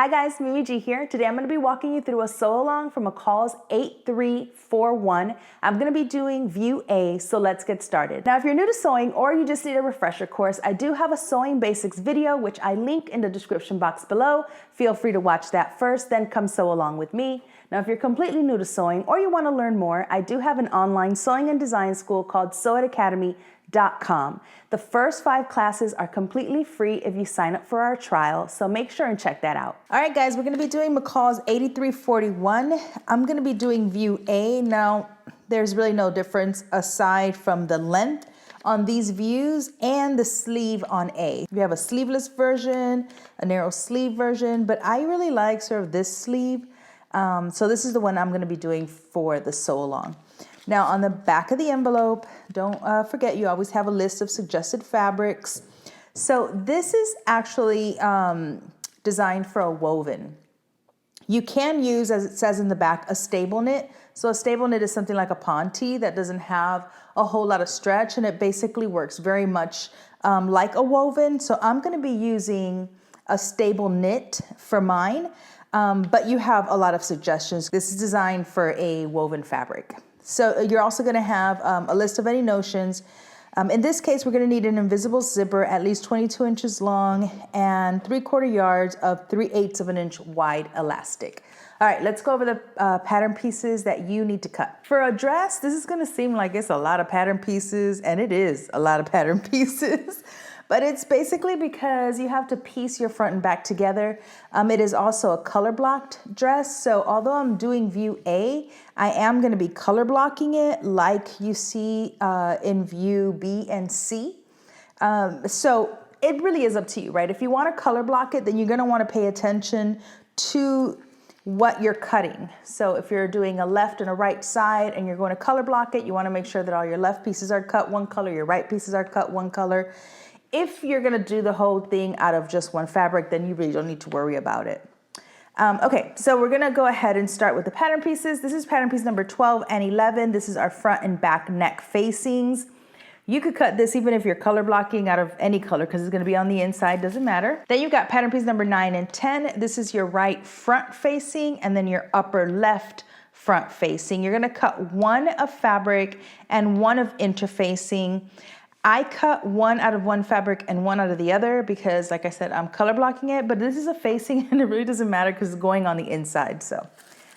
Hi guys, Mimi G here. Today I'm going to be walking you through a sew along from Mccall's 8341. I'm going to be doing view A, so let's get started. Now if you're new to sewing or you just need a refresher course, I do have a sewing basics video which I link in the description box below. Feel free to watch that first, then come sew along with me. Now if you're completely new to sewing or you want to learn more, I do have an online sewing and design school called SewItAcademy.com. The first 5 classes are completely free if you sign up for our trial, so make sure and check that out. All right guys, we're going to be doing Mccall's 8341. I'm going to be doing view A. Now there's really no difference aside from the length on these views and the sleeve on A. We have a sleeveless version, a narrow sleeve version, but I really like sort of this sleeve. So this is the one I'm going to be doing for the sew along. Now on the back of the envelope, don't forget you always have a list of suggested fabrics. So this is actually designed for a woven. You can use, as it says in the back, a stable knit. So a stable knit is something like a ponte that doesn't have a whole lot of stretch, and it basically works very much like a woven. So I'm going to be using a stable knit for mine, but you have a lot of suggestions. This is designed for a woven fabric. So you're also going to have a list of any notions. In this case, we're going to need an invisible zipper, at least 22 inches long, and 3/4 yards of 3/8 of an inch wide elastic. All right, let's go over the pattern pieces that you need to cut. For a dress, this is going to seem like it's a lot of pattern pieces, and it is a lot of pattern pieces. But it's basically because you have to piece your front and back together. It is also a color blocked dress. So although I'm doing view A, I am going to be color blocking it like you see in view B and C. So it really is up to you, right? If you want to color block it, then you're going to want to pay attention to what you're cutting. So if you're doing a left and a right side and you're going to color block it, you want to make sure that all your left pieces are cut one color, your right pieces are cut one color. If you're going to do the whole thing out of just one fabric, then you really don't need to worry about it. Okay, so we're going to go ahead and start with the pattern pieces. This is pattern piece number 12 and 11. This is our front and back neck facings. You could cut this even if you're color blocking out of any color because it's going to be on the inside, doesn't matter. Then you've got pattern piece number 9 and 10. This is your right front facing and then your upper left front facing. You're going to cut one of fabric and one of interfacing. I cut one out of one fabric and one out of the other because, like I said, I'm color blocking it, but this is a facing and it really doesn't matter because it's going on the inside. So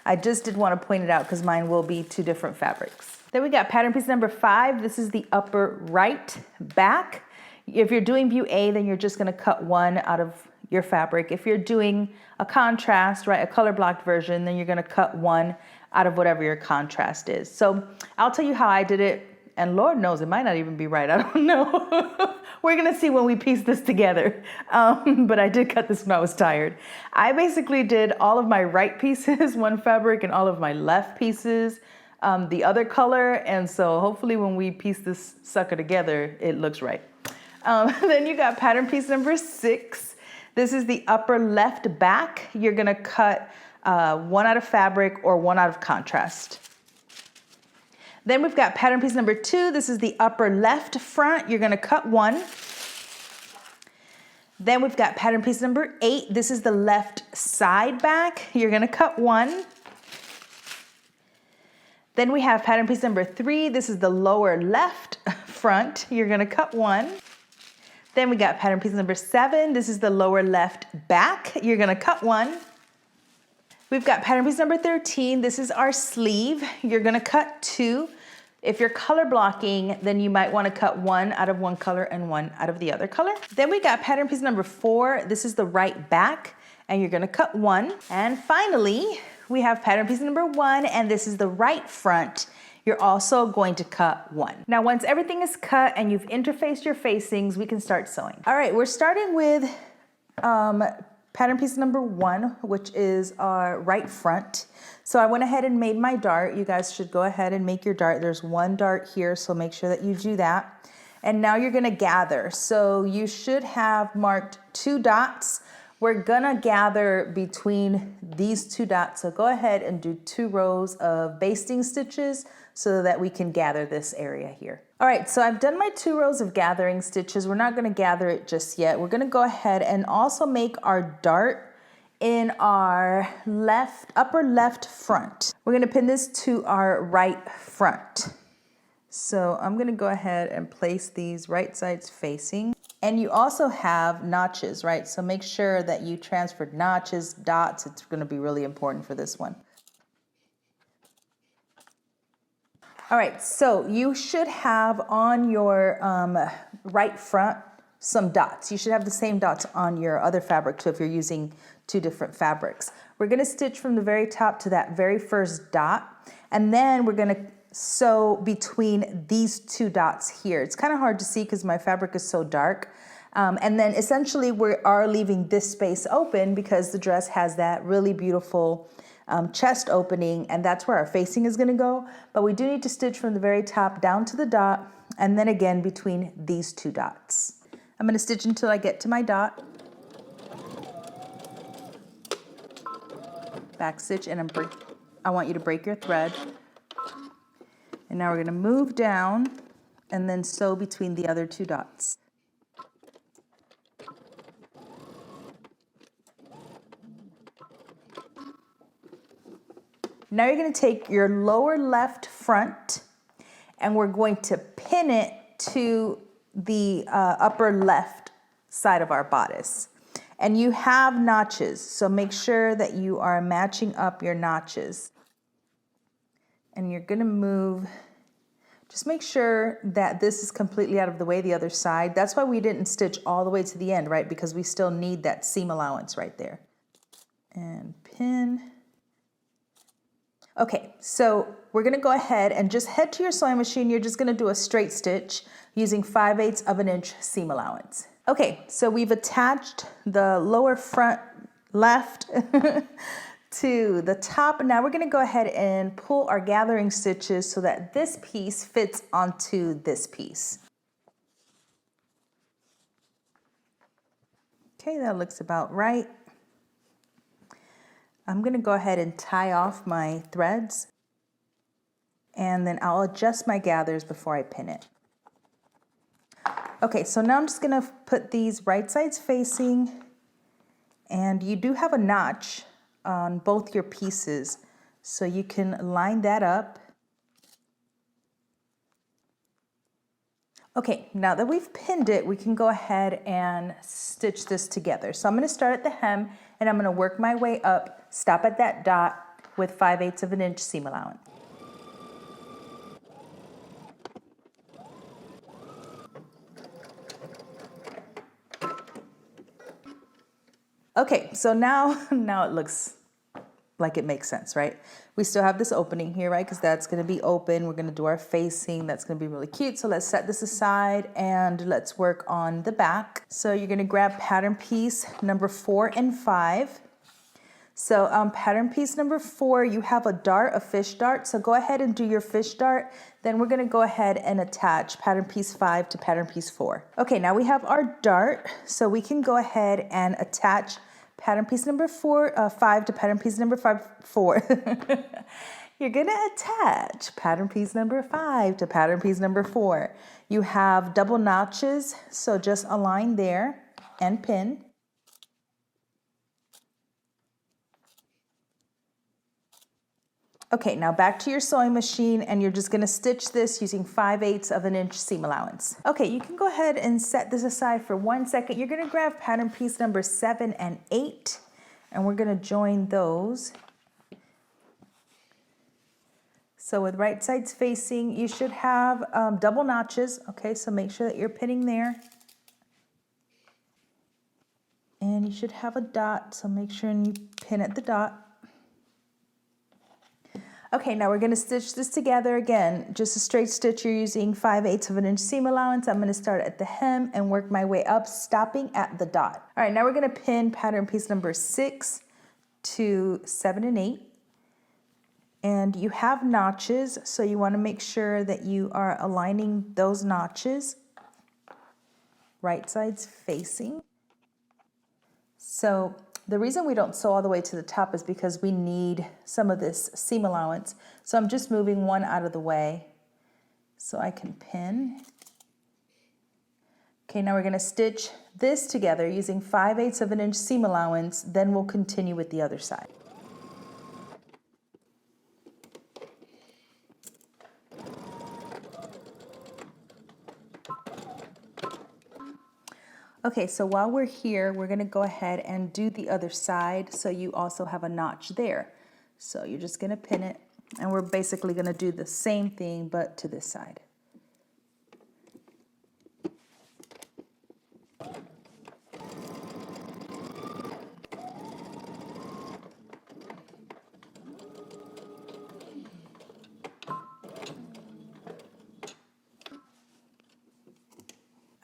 I just did want to point it out because mine will be 2 different fabrics. Then we got pattern piece number 5. This is the upper right back. If you're doing view A, then you're just going to cut one out of your fabric. If you're doing a contrast, right, a color blocked version, then you're going to cut one out of whatever your contrast is. So I'll tell you how I did it. And Lord knows, it might not even be right. I don't know. We're going to see when we piece this together. But I did cut this when I was tired. I basically did all of my right pieces, one fabric, and all of my left pieces, the other color. And so hopefully when we piece this sucker together, it looks right. Then you got pattern piece number 6. This is the upper left back. You're going to cut one out of fabric or one out of contrast. Then we've got pattern piece number 2. This is the upper left front. You're going to cut one. Then we've got pattern piece number 8. This is the left side back. You're going to cut one. Then we have pattern piece number 3. This is the lower left front. You're going to cut one. Then we got pattern piece number 7. This is the lower left back. You're going to cut one. We've got pattern piece number 13. This is our sleeve. You're going to cut 2. If you're color blocking, then you might want to cut one out of one color and one out of the other color. Then we got pattern piece number 4. This is the right back, and you're going to cut one. And finally, we have pattern piece number 1, and this is the right front. You're also going to cut one. Now, once everything is cut and you've interfaced your facings, we can start sewing. All right, we're starting with pattern piece number 1, which is our right front. So I went ahead and made my dart. You guys should go ahead and make your dart. There's one dart here, so make sure that you do that. And now you're gonna gather. So you should have marked 2 dots. We're gonna gather between these 2 dots. So go ahead and do 2 rows of basting stitches so that we can gather this area here. All right, so I've done my 2 rows of gathering stitches. We're not gonna gather it just yet. We're gonna go ahead and also make our dart in our upper left front. We're gonna pin this to our right front. So I'm gonna go ahead and place these right sides facing. And you also have notches, right? So make sure that you transferred notches, dots. It's gonna be really important for this one. All right, so you should have on your right front some dots. You should have the same dots on your other fabric too if you're using two different fabrics. We're gonna stitch from the very top to that very first dot, and then we're gonna sew between these two dots here. It's kind of hard to see because my fabric is so dark. And then essentially we are leaving this space open because the dress has that really beautiful chest opening, and that's where our facing is gonna go. But we do need to stitch from the very top down to the dot, and then again between these two dots. I'm gonna stitch until I get to my dot. Back stitch, and I want you to break your thread. And now we're gonna move down and then sew between the other two dots. Now you're gonna take your lower left front and we're going to pin it to the upper left side of our bodice. And you have notches, so make sure that you are matching up your notches. And you're gonna move, just make sure that this is completely out of the way, the other side. That's why we didn't stitch all the way to the end, right? Because we still need that seam allowance right there. And pin. Okay, so we're gonna go ahead and just head to your sewing machine. You're just gonna do a straight stitch using 5/8 of an inch seam allowance. Okay, so we've attached the lower front left to the top. Now we're gonna go ahead and pull our gathering stitches so that this piece fits onto this piece. Okay, that looks about right. I'm gonna go ahead and tie off my threads, and then I'll adjust my gathers before I pin it. Okay, so now I'm just gonna put these right sides facing, and you do have a notch on both your pieces, so you can line that up. Okay, now that we've pinned it, we can go ahead and stitch this together. So I'm gonna start at the hem, and I'm gonna work my way up, stop at that dot with 5/8 of an inch seam allowance. Okay, so now it looks like it makes sense, right? We still have this opening here, right? Because that's gonna be open. We're gonna do our facing. That's gonna be really cute. So let's set this aside and let's work on the back. So you're gonna grab pattern piece number 4 and 5. So pattern piece number 4, you have a dart, a fish dart. So go ahead and do your fish dart. Then we're gonna go ahead and attach pattern piece 5 to pattern piece 4. Okay, now we have our dart. So we can go ahead and attach pattern piece number 5 to pattern piece number 4. You're gonna attach pattern piece number 5 to pattern piece number 4. You have double notches, so just align there and pin. Okay, now back to your sewing machine, and you're just gonna stitch this using 5/8 of an inch seam allowance. Okay, you can go ahead and set this aside for 1 second. You're gonna grab pattern piece number 7 and 8, and we're gonna join those. So with right sides facing, you should have double notches. Okay, so make sure that you're pinning there. And you should have a dot, so make sure you pin at the dot. Okay, now we're gonna stitch this together again. Just a straight stitch, you're using 5/8 of an inch seam allowance. I'm gonna start at the hem and work my way up, stopping at the dot. All right, now we're gonna pin pattern piece number 6 to 7 and 8. And you have notches, so you wanna make sure that you are aligning those notches, right sides facing. So the reason we don't sew all the way to the top is because we need some of this seam allowance. So I'm just moving one out of the way so I can pin. Okay, now we're gonna stitch this together using 5/8 of an inch seam allowance, then we'll continue with the other side. Okay, so while we're here, we're gonna go ahead and do the other side so you also have a notch there. So you're just gonna pin it, and we're basically gonna do the same thing but to this side.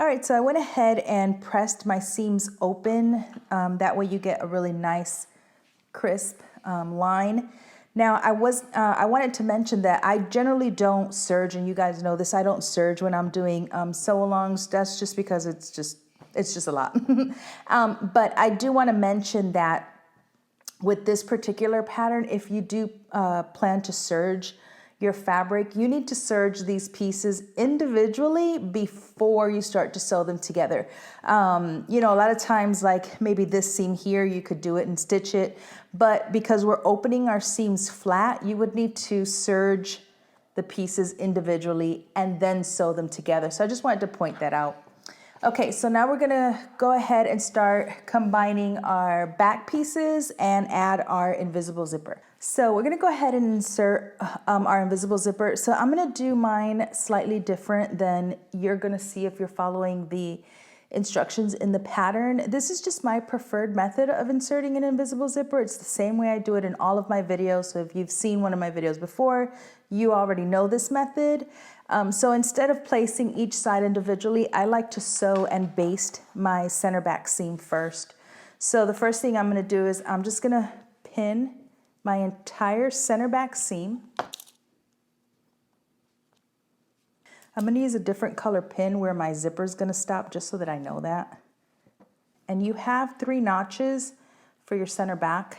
All right, so I went ahead and pressed my seams open. That way you get a really nice, crisp line. Now I wanted to mention that I generally don't serge, and you guys know this. I don't serge when I'm doing sew-alongs. That's just because it's just a lot. But I do want to mention that with this particular pattern, if you do plan to serge your fabric, you need to serge these pieces individually before you start to sew them together. You know, a lot of times, like maybe this seam here, you could do it and stitch it, but because we're opening our seams flat, you would need to serge the pieces individually and then sew them together. So I just wanted to point that out. Okay, so now we're gonna go ahead and start combining our back pieces and add our invisible zipper. So we're gonna go ahead and insert our invisible zipper. So I'm gonna do mine slightly different than you're gonna see if you're following the instructions in the pattern. This is just my preferred method of inserting an invisible zipper. It's the same way I do it in all of my videos. So if you've seen one of my videos before, you already know this method. So instead of placing each side individually, I like to sew and baste my center back seam first. So the first thing I'm gonna do is I'm just gonna pin my entire center back seam. I'm gonna use a different color pin where my zipper is gonna stop, just so that I know that. And you have 3 notches for your center back.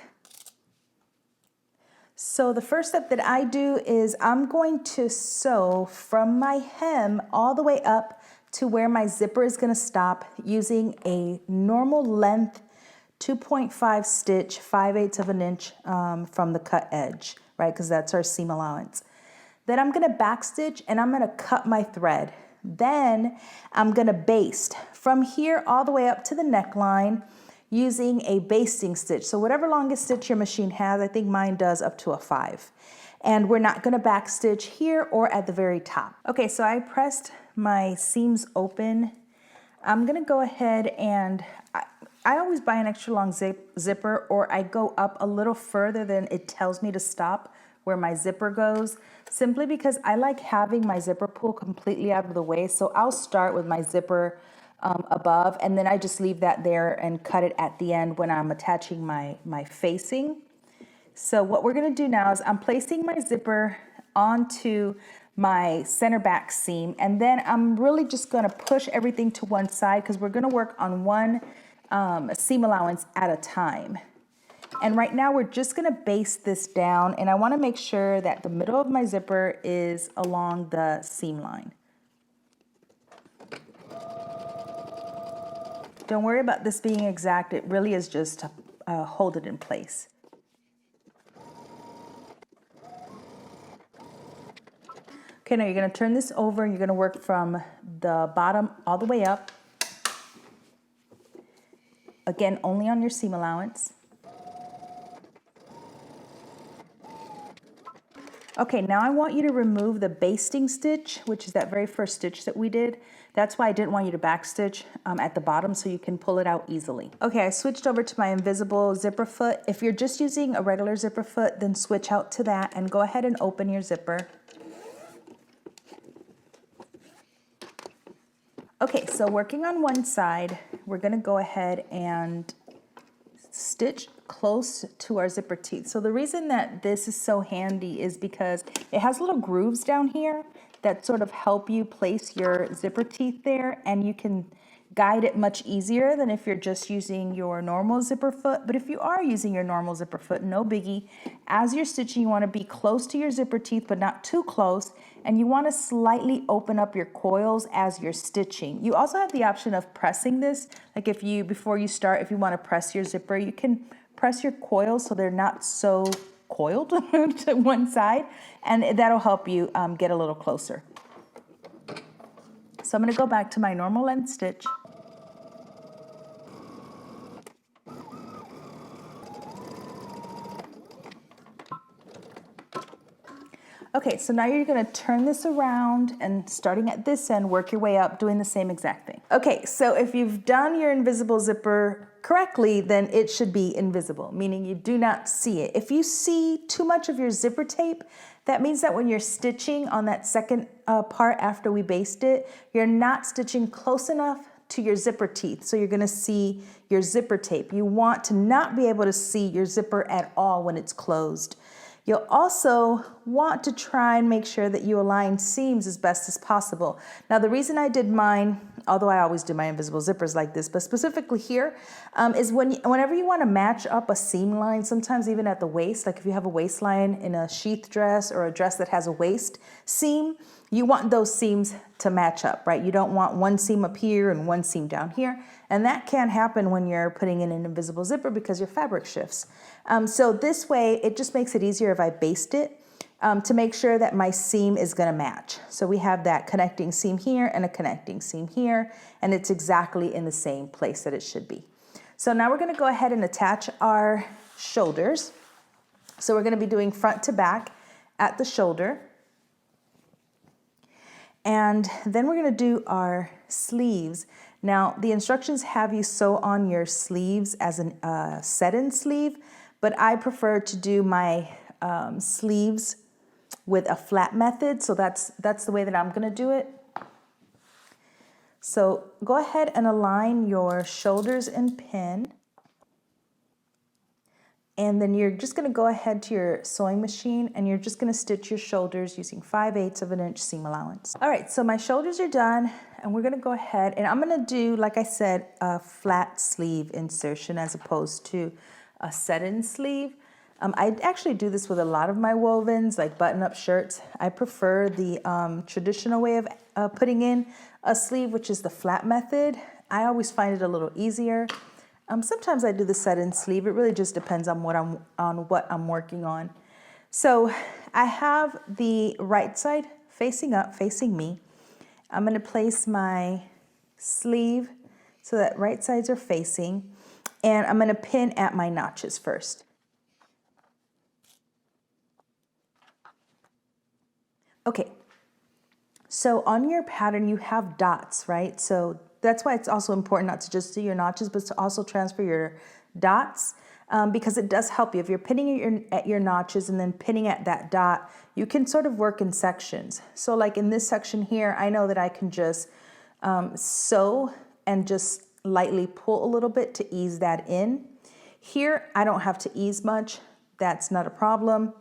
So the first step that I do is I'm going to sew from my hem all the way up to where my zipper is gonna stop using a normal length 2.5 stitch, 5/8 of an inch from the cut edge, right? Because that's our seam allowance. Then I'm gonna backstitch and I'm gonna cut my thread. Then I'm gonna baste from here all the way up to the neckline using a basting stitch. So whatever longest stitch your machine has, I think mine does up to a 5. And we're not gonna backstitch here or at the very top. Okay, so I pressed my seams open. I'm gonna go ahead and, I always buy an extra long zipper, or I go up a little further than it tells me to stop where my zipper goes, simply because I like having my zipper pull completely out of the way. So I'll start with my zipper above, and then I just leave that there and cut it at the end when I'm attaching my facing. So what we're gonna do now is I'm placing my zipper onto my center back seam, and then I'm really just gonna push everything to one side because we're gonna work on one seam allowance at a time. And right now we're just gonna baste this down, and I wanna make sure that the middle of my zipper is along the seam line. Don't worry about this being exact, it really is just to hold it in place. Okay, now you're gonna turn this over and you're gonna work from the bottom all the way up. Again, only on your seam allowance. Okay, now I want you to remove the basting stitch, which is that very first stitch that we did. That's why I didn't want you to backstitch at the bottom, so you can pull it out easily. Okay, I switched over to my invisible zipper foot. If you're just using a regular zipper foot, then switch out to that and go ahead and open your zipper. Okay, so working on one side, we're gonna go ahead and stitch close to our zipper teeth. So the reason that this is so handy is because it has little grooves down here that sort of help you place your zipper teeth there, and you can guide it much easier than if you're just using your normal zipper foot. But if you are using your normal zipper foot, no biggie. As you're stitching, you want to be close to your zipper teeth, but not too close. And you want to slightly open up your coils as you're stitching. You also have the option of pressing this. Like if you, before you start, if you want to press your zipper, you can press your coils so they're not so coiled to one side. And that'll help you get a little closer. So I'm going to go back to my normal length stitch. Okay, so now you're gonna turn this around and starting at this end, work your way up, doing the same exact thing. Okay, so if you've done your invisible zipper correctly, then it should be invisible, meaning you do not see it. If you see too much of your zipper tape, that means that when you're stitching on that second part after we basted it, you're not stitching close enough to your zipper teeth. So you're gonna see your zipper tape. You want to not be able to see your zipper at all when it's closed. You'll also want to try and make sure that you align seams as best as possible. Now, the reason I did mine, although I always do my invisible zippers like this, but specifically here, is whenever you want to match up a seam line, sometimes even at the waist, like if you have a waistline in a sheath dress or a dress that has a waist seam, you want those seams to match up, right? You don't want one seam up here and one seam down here. And that can happen when you're putting in an invisible zipper because your fabric shifts. So this way, it just makes it easier if I baste it to make sure that my seam is gonna match. So we have that connecting seam here and a connecting seam here, and it's exactly in the same place that it should be. So now we're gonna go ahead and attach our shoulders. So we're gonna be doing front to back at the shoulder. And then we're gonna do our sleeves. Now, the instructions have you sew on your sleeves as a set-in sleeve, but I prefer to do my sleeves with a flat method, so that's the way that I'm gonna do it. So go ahead and align your shoulders and pin. And then you're just gonna go ahead to your sewing machine and you're just gonna stitch your shoulders using 5/8 of an inch seam allowance. All right, so my shoulders are done and we're gonna go ahead and I'm gonna do, like I said, a flat sleeve insertion as opposed to a set-in sleeve. I actually do this with a lot of my wovens, like button-up shirts. I prefer the traditional way of putting in a sleeve, which is the flat method. I always find it a little easier. Sometimes I do the set-in sleeve. It really just depends on what I'm working on. So I have the right side facing up, facing me. I'm going to place my sleeve so that right sides are facing, and I'm going to pin at my notches first. Okay, so on your pattern you have dots, right? So that's why it's also important not to just do your notches, but to also transfer your dots because it does help you. If you're pinning at your notches and then pinning at that dot, you can sort of work in sections. So like in this section here, I know that I can just sew and just lightly pull a little bit to ease that in. Here, I don't have to ease much. That's not a problem.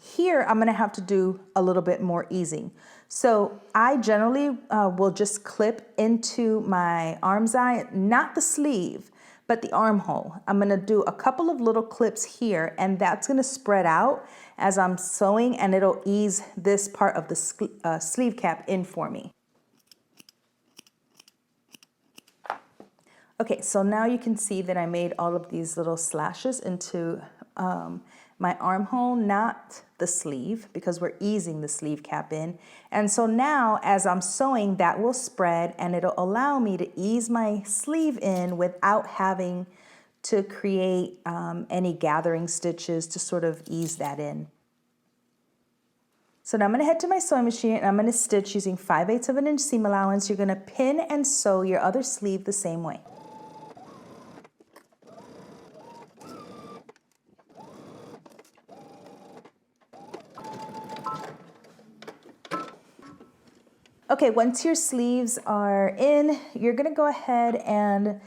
Here, I'm gonna have to do a little bit more easing. So I generally will just clip into my armscye, not the sleeve, but the armhole. I'm gonna do a couple of little clips here and that's gonna spread out as I'm sewing and it'll ease this part of the sleeve cap in for me. Okay, so now you can see that I made all of these little slashes into my armhole, not the sleeve, because we're easing the sleeve cap in. And so now as I'm sewing, that will spread and it'll allow me to ease my sleeve in without having to create any gathering stitches to sort of ease that in. So now I'm gonna head to my sewing machine and I'm gonna stitch using 5/8 of an inch seam allowance. You're gonna pin and sew your other sleeve the same way. Okay, once your sleeves are in, you're gonna go ahead and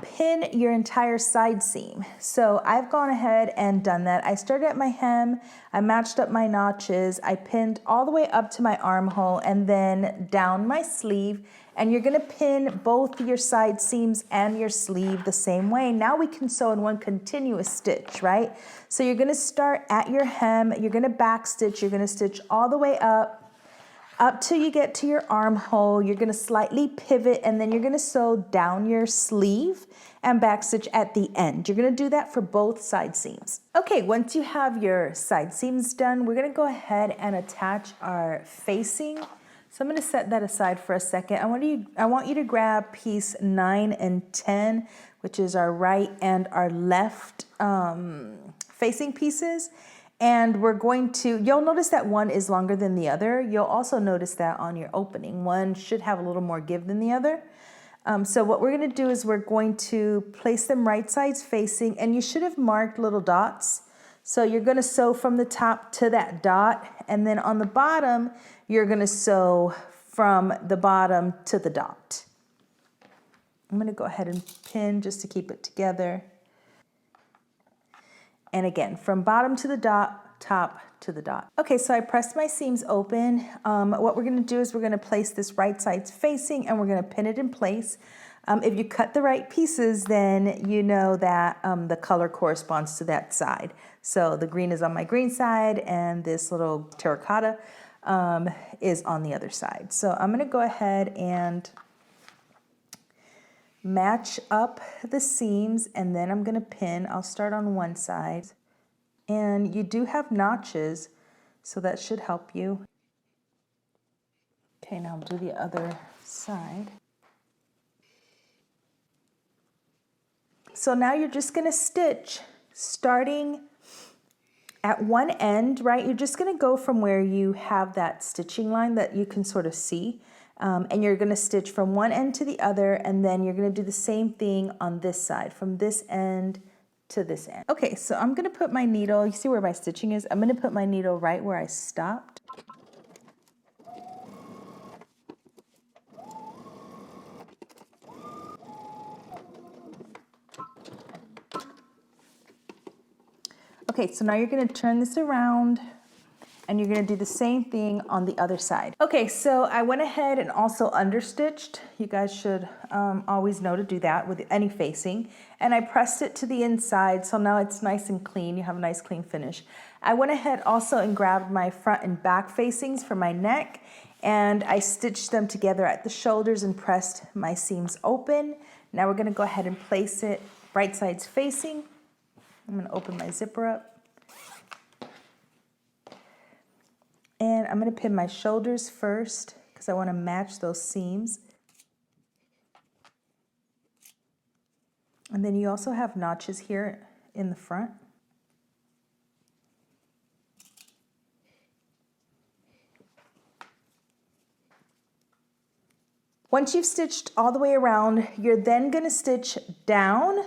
pin your entire side seam. So I've gone ahead and done that. I started at my hem, I matched up my notches, I pinned all the way up to my armhole and then down my sleeve. And you're gonna pin both your side seams and your sleeve the same way. Now we can sew in one continuous stitch, right? So you're gonna start at your hem, you're gonna back stitch, you're gonna stitch all the way up till you get to your armhole. You're gonna slightly pivot and then you're gonna sew down your sleeve and backstitch at the end. You're gonna do that for both side seams. Okay, once you have your side seams done, we're gonna go ahead and attach our facing. So I'm gonna set that aside for a second. I want you to grab piece 9 and 10, which is our right and our left facing pieces. And we're going to, you'll notice that one is longer than the other. You'll also notice that on your opening. One should have a little more give than the other. So what we're gonna do is we're going to place them right sides facing, and you should have marked little dots. So you're gonna sew from the top to that dot, and then on the bottom, you're gonna sew from the bottom to the dot. I'm gonna go ahead and pin just to keep it together. And again, from bottom to the dot, top to the dot. Okay, so I pressed my seams open. What we're gonna do is we're gonna place this right sides facing and we're gonna pin it in place. If you cut the right pieces, then you know that the color corresponds to that side. So the green is on my green side and this little terracotta is on the other side. So I'm gonna go ahead and match up the seams and then I'm gonna pin. I'll start on one side, and you do have notches, so that should help you. Okay, now I'll do the other side. So now you're just gonna stitch starting at one end, right? You're just gonna go from where you have that stitching line that you can sort of see. And you're gonna stitch from one end to the other, and then you're gonna do the same thing on this side, from this end to this end. Okay, so I'm gonna put my needle, you see where my stitching is? I'm gonna put my needle right where I stopped. Okay, so now you're gonna turn this around and you're gonna do the same thing on the other side. Okay, so I went ahead and also understitched. You guys should always know to do that with any facing. And I pressed it to the inside, so now it's nice and clean. You have a nice clean finish. I went ahead also and grabbed my front and back facings for my neck, and I stitched them together at the shoulders and pressed my seams open. Now we're gonna go ahead and place it right sides facing. I'm gonna open my zipper up. And I'm gonna pin my shoulders first because I wanna match those seams. And then you also have notches here in the front. Once you've stitched all the way around, you're then gonna stitch down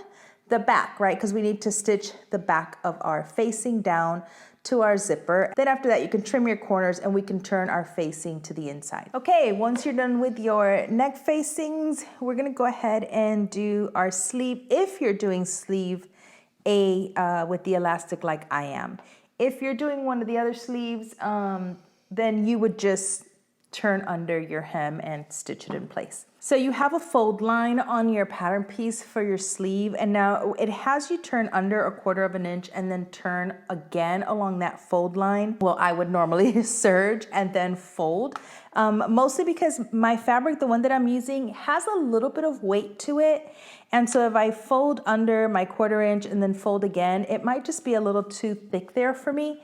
the back, right? Because we need to stitch the back of our facing down to our zipper. Then after that, you can trim your corners and we can turn our facing to the inside. Okay, once you're done with your neck facings, we're gonna go ahead and do our sleeve. If you're doing sleeve A with the elastic like I am. If you're doing one of the other sleeves, then you would just turn under your hem and stitch it in place. So you have a fold line on your pattern piece for your sleeve, and now it has you turn under 1/4 inch and then turn again along that fold line. Well, I would normally serge and then fold, mostly because my fabric, the one that I'm using, has a little bit of weight to it. And so if I fold under my 1/4 inch and then fold again, it might just be a little too thick there for me.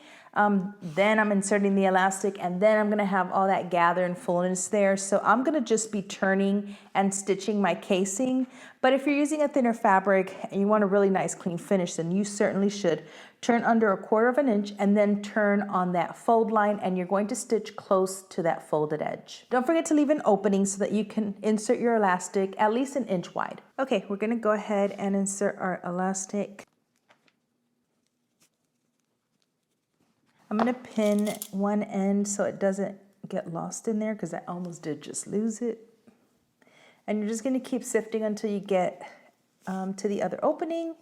Then I'm inserting the elastic and then I'm gonna have all that gather and fullness there. So I'm gonna just be turning and stitching my casing. But if you're using a thinner fabric and you want a really nice clean finish, then you certainly should turn under 1/4 inch and then turn on that fold line, and you're going to stitch close to that folded edge. Don't forget to leave an opening so that you can insert your elastic at least 1 inch wide. Okay, we're gonna go ahead and insert our elastic. I'm gonna pin one end so it doesn't get lost in there, because I almost did just lose it. And you're just gonna keep sifting until you get to the other opening.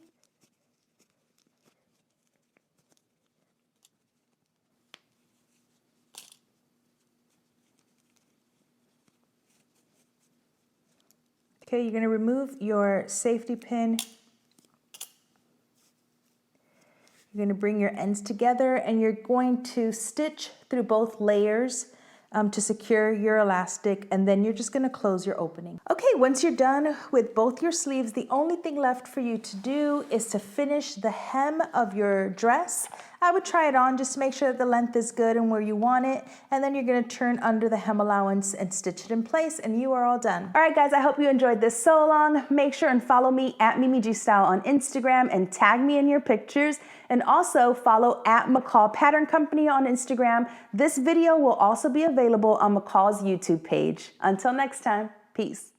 Okay, you're going to remove your safety pin. You're going to bring your ends together and you're going to stitch through both layers to secure your elastic, and then you're just going to close your opening. Okay, once you're done with both your sleeves, the only thing left for you to do is to finish the hem of your dress. I would try it on just to make sure that the length is good and where you want it, and then you're going to turn under the hem allowance and stitch it in place, and you are all done. All right guys, I hope you enjoyed this sew along. Make sure and follow me at MimiGStyle on Instagram and tag me in your pictures, and also follow at Mccall Pattern Company on Instagram. This video will also be available on Mccall's YouTube page. Until next time, peace.